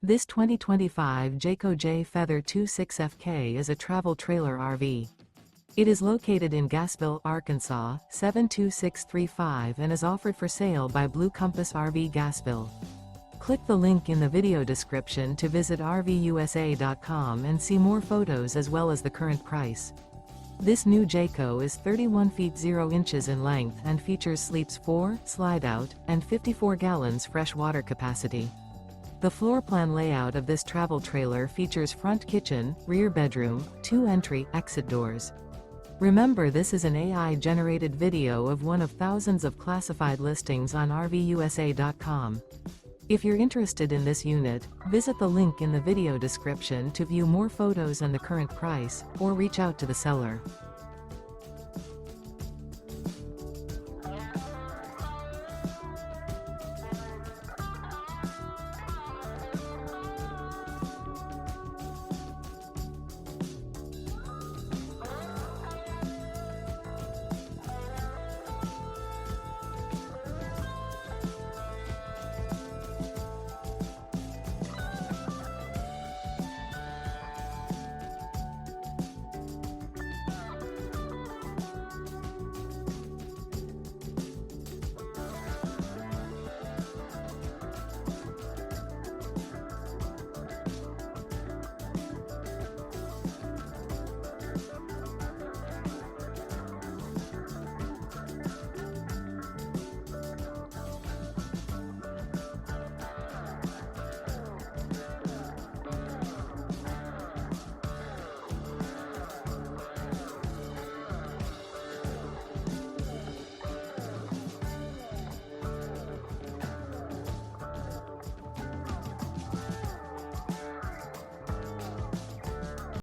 This 2025 Jayco Jay Feather 26FK is a travel trailer RV. It is located in Gassville, Arkansas, 72635 and is offered for sale by Blue Compass RV Gassville. Click the link in the video description to visit RVUSA.com and see more photos as well as the current price. This new Jayco is 31 feet 0 inches in length and features sleeps 4, slide-out, and 54 gallons fresh water capacity. The floor plan layout of this travel trailer features front kitchen, rear bedroom, 2 entry/exit doors. Remember, this is an AI-generated video of one of thousands of classified listings on RVUSA.com. If you're interested in this unit, visit the link in the video description to view more photos and the current price, or reach out to the seller.